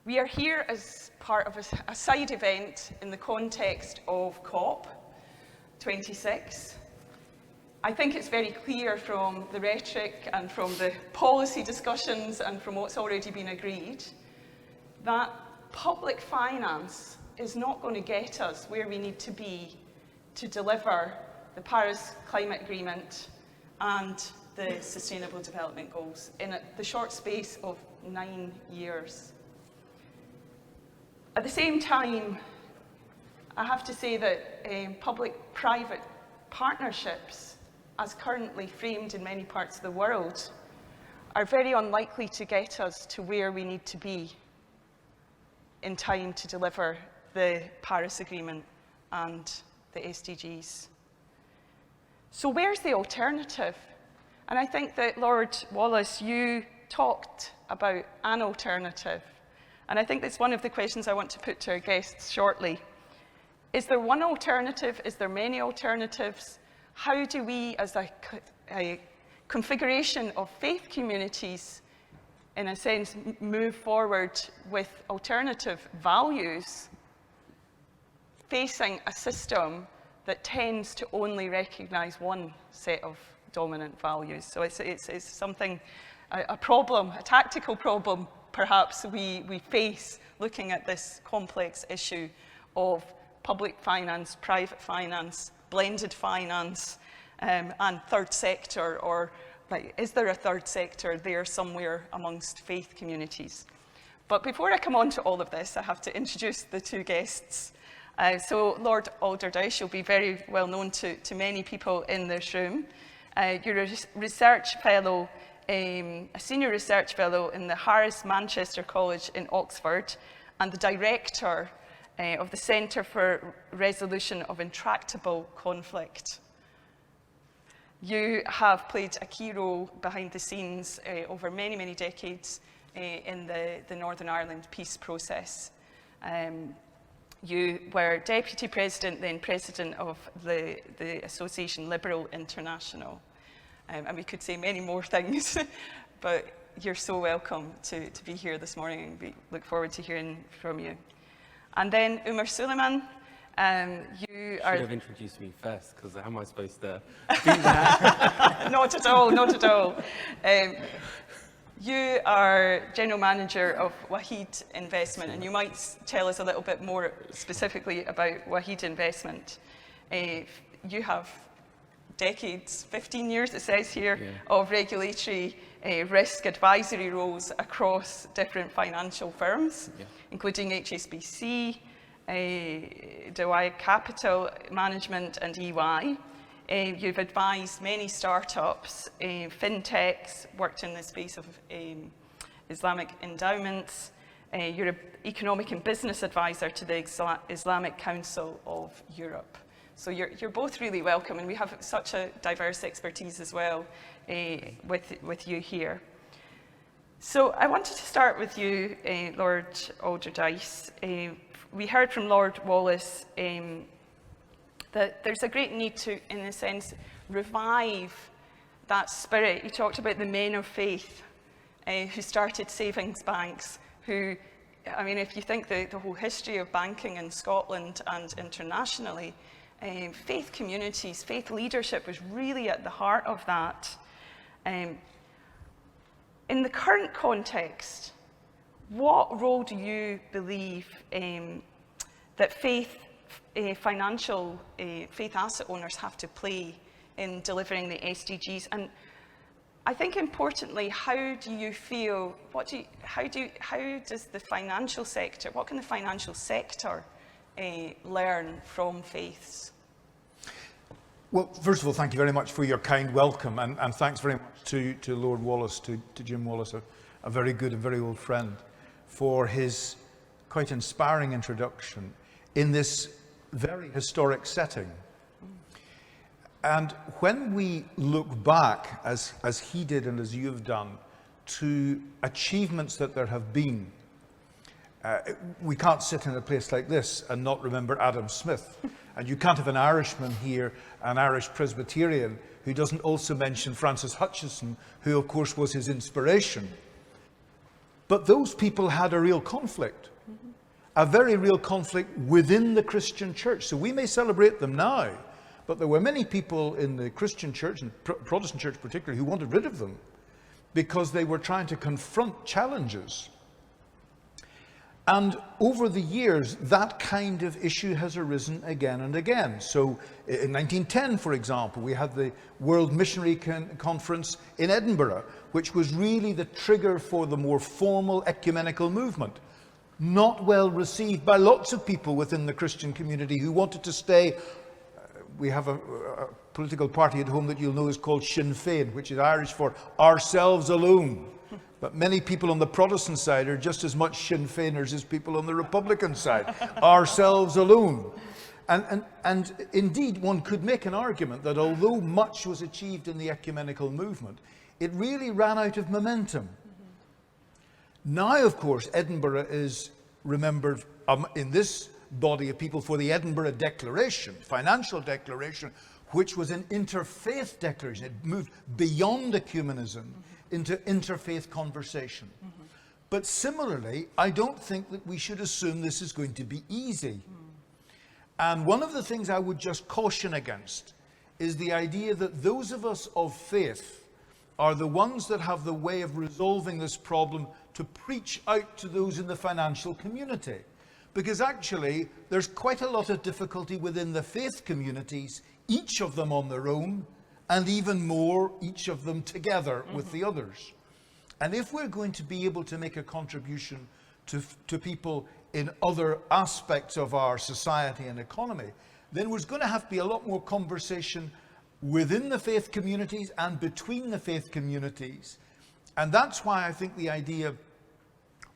We are here as part of a side event in the context of COP26. I think it's very clear from the rhetoric and from the policy discussions and from what's already been agreed that public finance is not going to get us where we need to be to deliver the Paris Climate Agreement and the Sustainable Development Goals in the short space of 9 years. At the same time, I have to say that public-private partnerships, as currently framed in many parts of the world, are very unlikely to get us to where we need to be in time to deliver the Paris Agreement and the SDGs. So where's the alternative? And I think that, Lord Wallace, you talked about an alternative. And I think that's one of the questions I want to put to our guests shortly. Is there one alternative? Is there many alternatives? How do we, as a configuration of faith communities, in a sense, move forward with alternative values, facing a system that tends to only recognize one set of dominant values? So it's something, a problem, a tactical problem, perhaps, we face looking at this complex issue of public finance, private finance, blended finance, and third sector, or like, is there a third sector there somewhere amongst faith communities? But before I come on to all of this, I have to introduce the two guests. So Lord Alderdice, you'll be very well known to many people in this room. You're a research fellow, a senior research fellow in the Harris Manchester College in Oxford, and the director of the Centre for Resolution of Intractable Conflict. You have played a key role behind the scenes over many, many decades in the Northern Ireland peace process. You were Deputy President, then President of the Association Liberal International. And we could say many more things, but you're so welcome to be here this morning, and we look forward to hearing from you. And then Umer Suleman, you are... Should have introduced me first, because how am I supposed to do that? Not at all, not at all. You are General Manager of Wahid Investment, and you might tell us a little bit more specifically about Wahid Investment. You have decades, 15 years it says here, of regulatory risk advisory roles across different financial firms, including HSBC, Dewey Capital Management and EY. You've advised many startups, fintechs, worked in the space of Islamic endowments. You're an economic and business advisor to the Islamic Council of Europe. So you're both really welcome, and we have such a diverse expertise as well with you here. So I wanted to start with you, Lord Alderdice. We heard from Lord Wallace that there's a great need to, in a sense, revive that spirit. You talked about the men of faith who started savings banks, who, I mean, if you think the whole history of banking in Scotland and internationally, faith communities, faith leadership was really at the heart of that. In the current context, what role do you believe that faith asset owners have to play in delivering the SDGs? And I think importantly, how do you feel, how does the financial sector, what can the financial sector learn from faiths? Well, first of all, thank you very much for your kind welcome, and thanks very much to Lord Wallace, to Jim Wallace, a very good and very old friend, for his quite inspiring introduction in this very historic setting. And when we look back, as he did and as you have done, to achievements that there have been, we can't sit in a place like this and not remember Adam Smith. And you can't have an Irishman here, an Irish Presbyterian, who doesn't also mention Francis Hutcheson, who of course was his inspiration. But those people had a real conflict, a very real conflict within the Christian church. So we may celebrate them now, but there were many people in the Christian church, and Protestant church particularly, who wanted rid of them because they were trying to confront challenges. And over the years, that kind of issue has arisen again and again. So in 1910, for example, we had the World Missionary Conference in Edinburgh, which was really the trigger for the more formal ecumenical movement. Not well received by lots of people within the Christian community who wanted to stay. We have a political party at home that you'll know is called Sinn Féin, which is Irish for ourselves alone. But many people on the Protestant side are just as much Sinn Féiners as people on the Republican side. Ourselves alone. And indeed, one could make an argument that although much was achieved in the ecumenical movement, it really ran out of momentum. Now, of course, Edinburgh is remembered in this body of people for the Edinburgh Declaration, financial declaration, which was an interfaith declaration. It moved beyond ecumenism into interfaith conversation. But similarly, I don't think that we should assume this is going to be easy. And one of the things I would just caution against is the idea that those of us of faith are the ones that have the way of resolving this problem to preach out to those in the financial community. Because actually, there's quite a lot of difficulty within the faith communities, each of them on their own, and even more, each of them together with the others. And if we're going to be able to make a contribution to people in other aspects of our society and economy, then there's going to have to be a lot more conversation within the faith communities and between the faith communities. And that's why I think the idea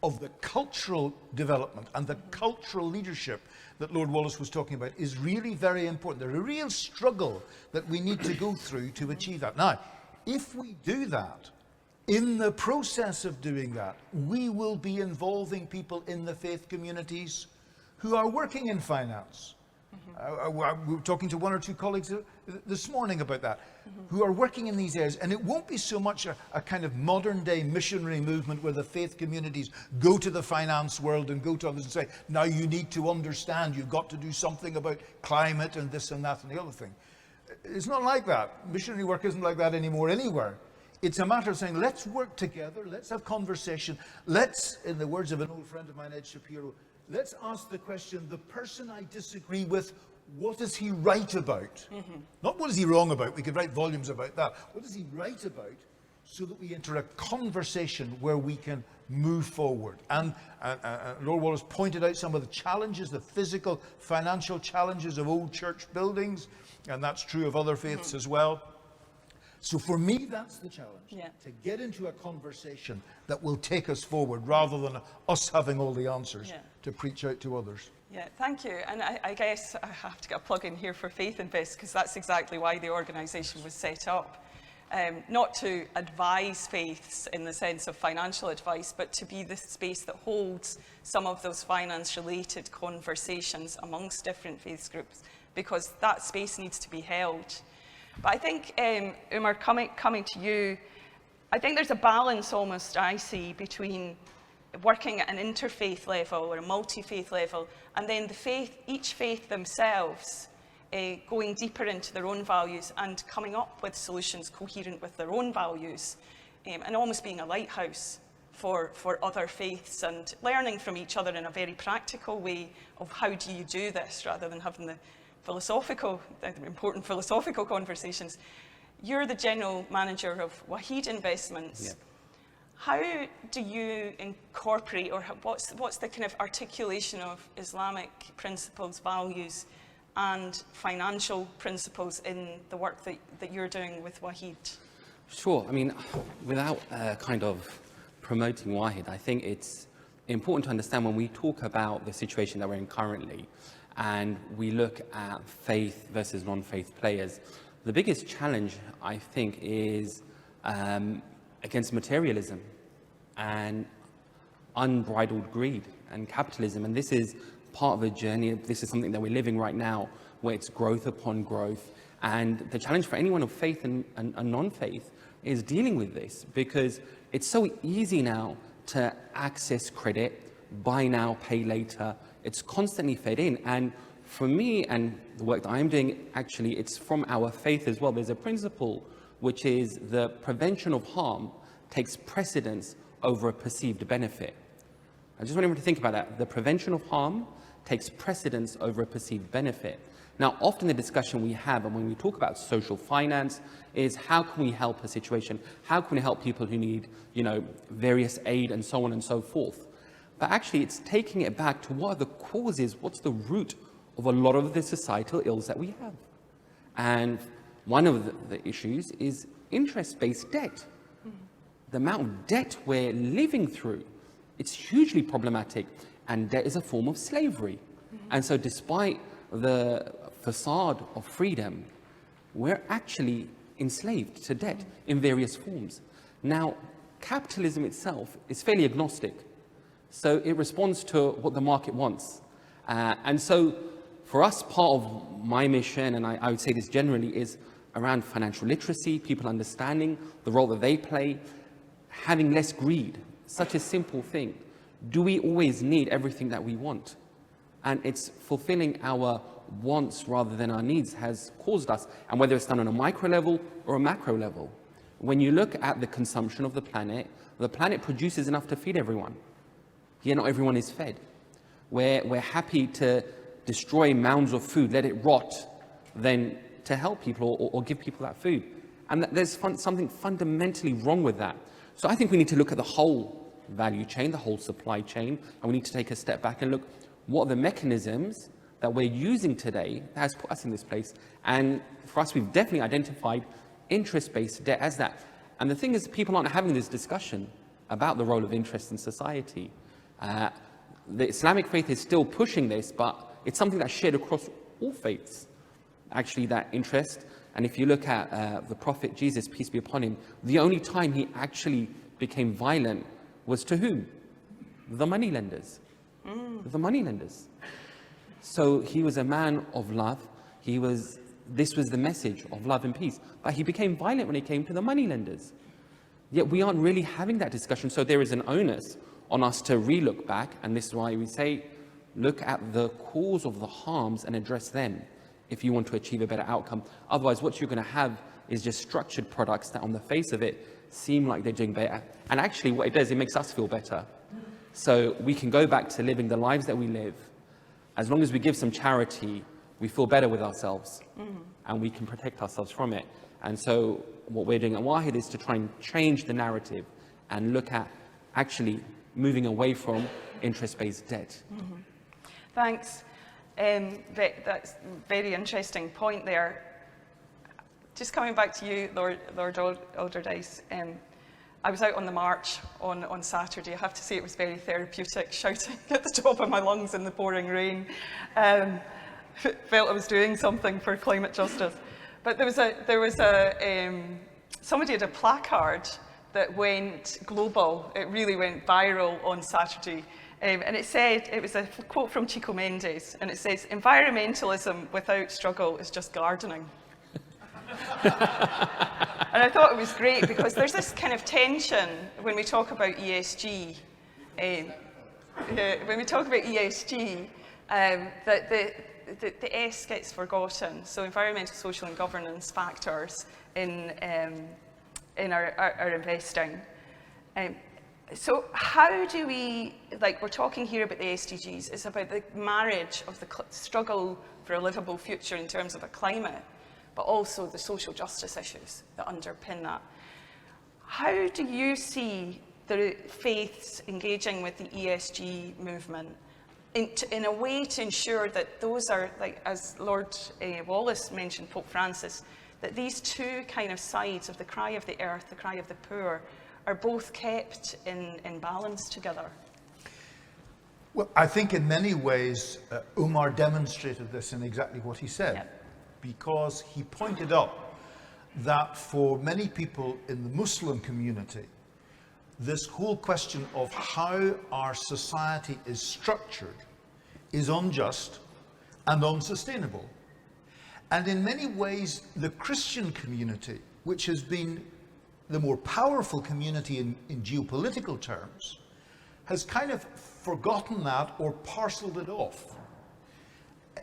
of the cultural development and the cultural leadership that Lord Wallace was talking about is really very important. There's a real struggle that we need to go through to achieve that. Now, if we do that, in the process of doing that, we will be involving people in the faith communities who are working in finance. We were talking to one or two colleagues this morning about that, who are working in these areas. And it won't be so much a kind of modern day missionary movement where the faith communities go to the finance world and go to others and say, now you need to understand, you've got to do something about climate and this and that and the other thing. It's not like that. Missionary work isn't like that anymore anywhere. It's a matter of saying, let's work together, let's have conversation, let's, in the words of an old friend of mine, Ed Shapiro, let's ask the question, the person I disagree with, what is he right about? Not what is he wrong about, we could write volumes about that. What is he right about? So that we enter a conversation where we can move forward. And Lord Wallace pointed out some of the challenges, the physical, financial challenges of old church buildings, and that's true of other faiths as well. So for me, that's the challenge, to get into a conversation that will take us forward rather than us having all the answers to preach out to others. Yeah, thank you. And I guess I have to get a plug in here for FaithInvest, because that's exactly why the organisation was set up. Not to advise faiths in the sense of financial advice, but to be the space that holds some of those finance-related conversations amongst different faith groups, because that space needs to be held. But I think, Umer, coming to you, I think there's a balance almost I see between working at an interfaith level or a multi-faith level, and then each faith themselves going deeper into their own values and coming up with solutions coherent with their own values, and almost being a lighthouse for other faiths and learning from each other in a very practical way of how do you do this, rather than having the important philosophical conversations. You're the general manager of Wahid Investments. Yeah. How do you incorporate, or what's the kind of articulation of Islamic principles, values, and financial principles in the work that you're doing with Wahid? Sure. I mean, without kind of promoting Wahid, I think it's important to understand when we talk about the situation that we're in currently, and we look at faith versus non-faith players, the biggest challenge, I think, is against materialism and unbridled greed and capitalism. And this is part of a journey. This is something that we're living right now, where it's growth upon growth. And the challenge for anyone of faith and non-faith is dealing with this, because it's so easy now to access credit, buy now, pay later. It's constantly fed in. And for me and the work that I'm doing, actually, it's from our faith as well. There's a principle which is the prevention of harm takes precedence over a perceived benefit. I just want everyone to think about that. The prevention of harm takes precedence over a perceived benefit. Now, often the discussion we have, and when we talk about social finance, is how can we help a situation? How can we help people who need, various aid and so on and so forth? But actually, it's taking it back to what are the causes, what's the root of a lot of the societal ills that we have. And one of the issues is interest-based debt. The amount of debt we're living through, it's hugely problematic, and debt is a form of slavery. And so despite the facade of freedom, we're actually enslaved to debt in various forms. Now, capitalism itself is fairly agnostic. So it responds to what the market wants. And so for us, part of my mission, and I would say this generally, is around financial literacy, people understanding the role that they play, having less greed, such a simple thing. Do we always need everything that we want? And it's fulfilling our wants rather than our needs has caused us, and whether it's done on a micro level or a macro level. When you look at the consumption of the planet produces enough to feed everyone. Yet not everyone is fed. We're happy to destroy mounds of food, let it rot, than to help people or give people that food. And there's something fundamentally wrong with that. So I think we need to look at the whole value chain, the whole supply chain, and we need to take a step back and look what are the mechanisms that we're using today that has put us in this place. And for us, we've definitely identified interest-based debt as that. And the thing is, people aren't having this discussion about the role of interest in society. The Islamic faith is still pushing this, but it's something that's shared across all faiths, actually, that interest. And if you look at the Prophet Jesus, peace be upon him, the only time he actually became violent was to whom? The moneylenders. The moneylenders. So he was a man of love. This was the message of love and peace. But he became violent when it came to the moneylenders. Yet we aren't really having that discussion. So there is an onus on us to re-look back, and this is why we say, look at the cause of the harms and address them if you want to achieve a better outcome. Otherwise, what you're going to have is just structured products that on the face of it seem like they're doing better. And actually what it does, it makes us feel better. So we can go back to living the lives that we live. As long as we give some charity, we feel better with ourselves, and we can protect ourselves from it. And so what we're doing at Wahid is to try and change the narrative and look at actually moving away from interest-based debt. Thanks. That's a very interesting point there. Just coming back to you, Lord Alderdice, I was out on the march on Saturday. I have to say it was very therapeutic, shouting at the top of my lungs in the pouring rain. Felt I was doing something for climate justice. But somebody had a placard that went global. It really went viral on Saturday. And it said, it was a quote from Chico Mendes, and it says, "Environmentalism without struggle is just gardening." And I thought it was great because there's this kind of tension when we talk about ESG. That the S gets forgotten. So environmental, social, and governance factors in our investing. So how do we, we're talking here about the SDGs, it's about the marriage of the struggle for a livable future in terms of a climate, but also the social justice issues that underpin that. How do you see the faiths engaging with the ESG movement in a way to ensure that those are, as Lord Wallace mentioned, Pope Francis, that these two kind of sides of the cry of the earth, the cry of the poor, are both kept in balance together? Well, I think in many ways, Umer demonstrated this in exactly what he said, because he pointed out that for many people in the Muslim community, this whole question of how our society is structured is unjust and unsustainable. And in many ways, the Christian community, which has been the more powerful community in geopolitical terms, has kind of forgotten that or parceled it off.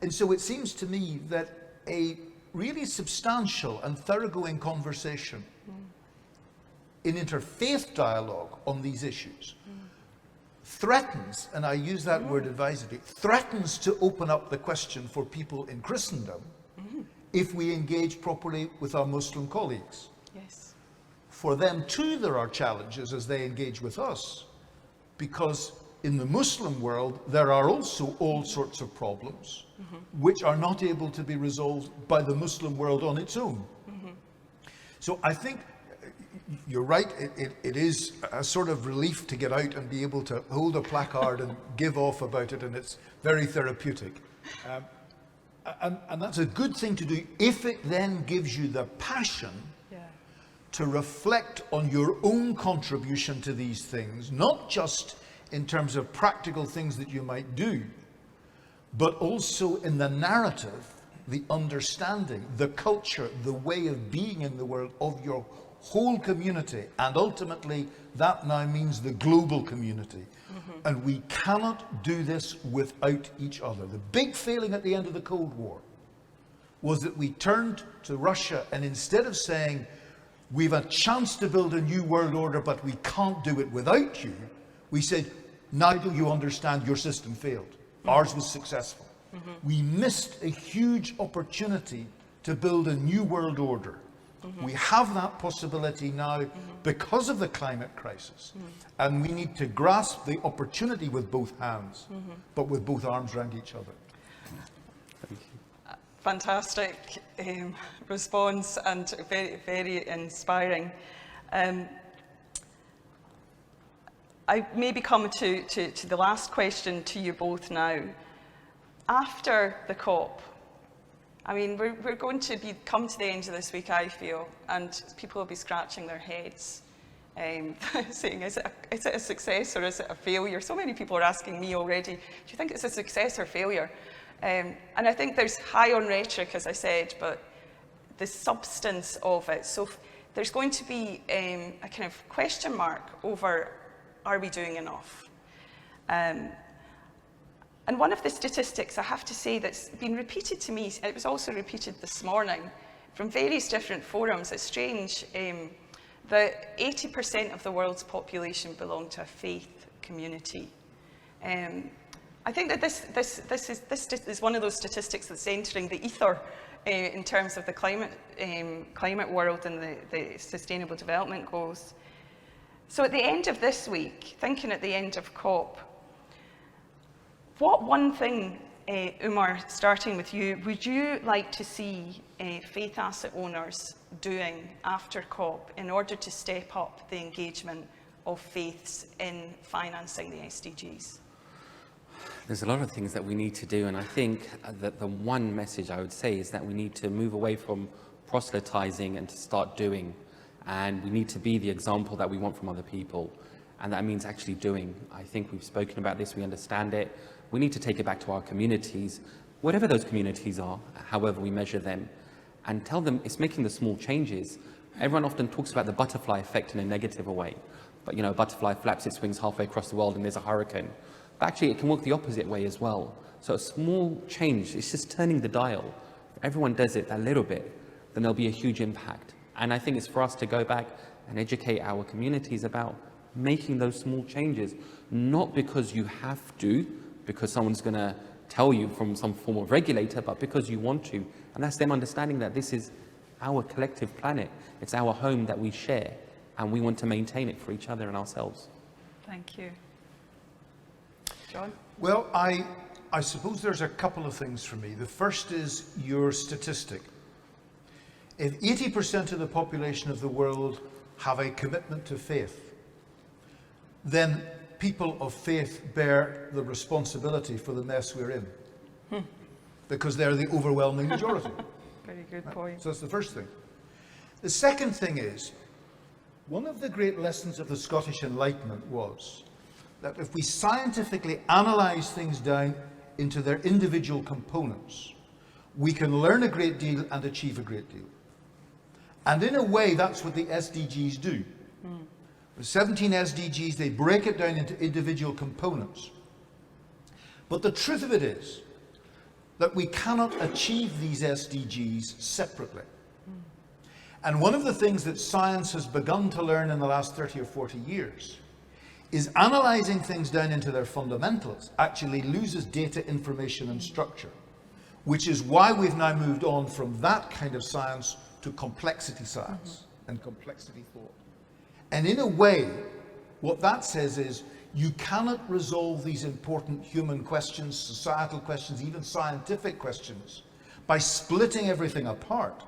And so it seems to me that a really substantial and thoroughgoing conversation in interfaith dialogue on these issues threatens, and I use that word advisedly, threatens to open up the question for people in Christendom if we engage properly with our Muslim colleagues. Yes. For them too there are challenges as they engage with us, because in the Muslim world there are also all sorts of problems which are not able to be resolved by the Muslim world on its own. So I think you're right, it is a sort of relief to get out and be able to hold a placard and give off about it, and it's very therapeutic. And that's a good thing to do if it then gives you the passion to reflect on your own contribution to these things, not just in terms of practical things that you might do, but also in the narrative, the understanding, the culture, the way of being in the world of your whole community, and ultimately that now means the global community. And we cannot do this without each other. The big failing at the end of the Cold War was that we turned to Russia, and instead of saying, we've a chance to build a new world order, but we can't do it without you, we said, now do you understand your system failed? Ours was successful. We missed a huge opportunity to build a new world order. We have that possibility now because of the climate crisis. And we need to grasp the opportunity with both hands, but with both arms around each other. Thank you. Fantastic response, and very, very inspiring. I maybe come to the last question to you both now. After the COP, I mean, we're going to come to the end of this week, I feel, and people will be scratching their heads, saying, is it a success or is it a failure? So many people are asking me already, do you think it's a success or failure? And I think there's high on rhetoric, as I said, but the substance of it. So there's going to be a kind of question mark over, are we doing enough? And one of the statistics, I have to say, that's been repeated to me, it was also repeated this morning from various different forums. It's strange that 80% of the world's population belong to a faith community. I think that this is one of those statistics that's entering the ether in terms of the climate world and the Sustainable Development Goals. So at the end of this week, thinking at the end of COP, what one thing, Umer, starting with you, would you like to see faith asset owners doing after COP in order to step up the engagement of faiths in financing the SDGs? There's a lot of things that we need to do, and I think that the one message I would say is that we need to move away from proselytizing and to start doing. And we need to be the example that we want from other people. And that means actually doing. I think we've spoken about this, we understand it. We need to take it back to our communities, whatever those communities are, however we measure them, and tell them it's making the small changes. Everyone often talks about the butterfly effect in a negative way. But, you know, a butterfly flaps its wings halfway across the world and there's a hurricane. But actually, it can work the opposite way as well. So a small change, it's just turning the dial. If everyone does it a little bit, then there'll be a huge impact. And I think it's for us to go back and educate our communities about making those small changes, not because you have to, because someone's going to tell you from some form of regulator, but because you want to. And that's them understanding that this is our collective planet. It's our home that we share, and we want to maintain it for each other and ourselves. Thank you. John? Well, I suppose there's a couple of things for me. The first is your statistic. If 80% of the population of the world have a commitment to faith, then people of faith bear the responsibility for the mess we're in, because they're the overwhelming majority. Very good point. So that's the first thing. The second thing is, one of the great lessons of the Scottish Enlightenment was that if we scientifically analyse things down into their individual components, we can learn a great deal and achieve a great deal. And in a way, that's what the SDGs do. The 17 SDGs, they break it down into individual components. But the truth of it is that we cannot achieve these SDGs separately. And one of the things that science has begun to learn in the last 30 or 40 years is analysing things down into their fundamentals actually loses data, information and structure, which is why we've now moved on from that kind of science to complexity science and complexity thought. And in a way, what that says is you cannot resolve these important human questions, societal questions, even scientific questions by splitting everything apart,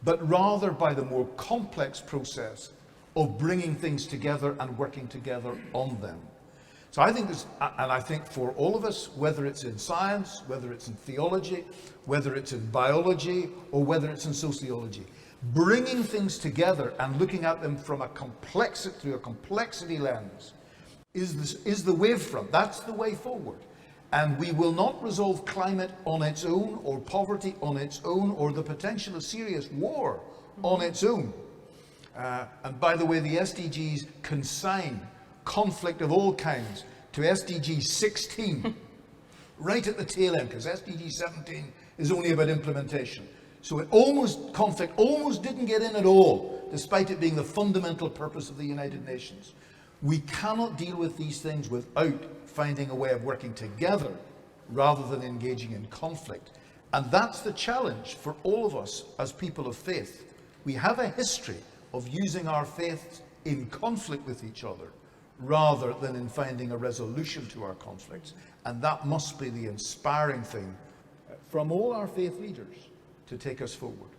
but rather by the more complex process of bringing things together and working together on them. So I think this, and I think for all of us, whether it's in science, whether it's in theology, whether it's in biology, or whether it's in sociology, bringing things together and looking at them from through a complexity lens is the wavefront. That's the way forward. And we will not resolve climate on its own, or poverty on its own, or the potential of serious war on its own. And by the way, the SDGs consign conflict of all kinds to SDG 16, right at the tail end, because SDG 17 is only about implementation. So conflict almost didn't get in at all, despite it being the fundamental purpose of the United Nations. We cannot deal with these things without finding a way of working together rather than engaging in conflict. And that's the challenge for all of us as people of faith. We have a history of using our faith in conflict with each other rather than in finding a resolution to our conflicts. And that must be the inspiring thing from all our faith leaders to take us forward.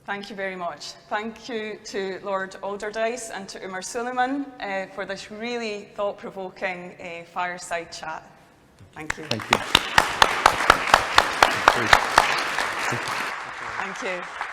Thank you very much. Thank you to Lord Alderdice and to Umer Suleman for this really thought-provoking fireside chat. Thank you. Thank you. Thank you.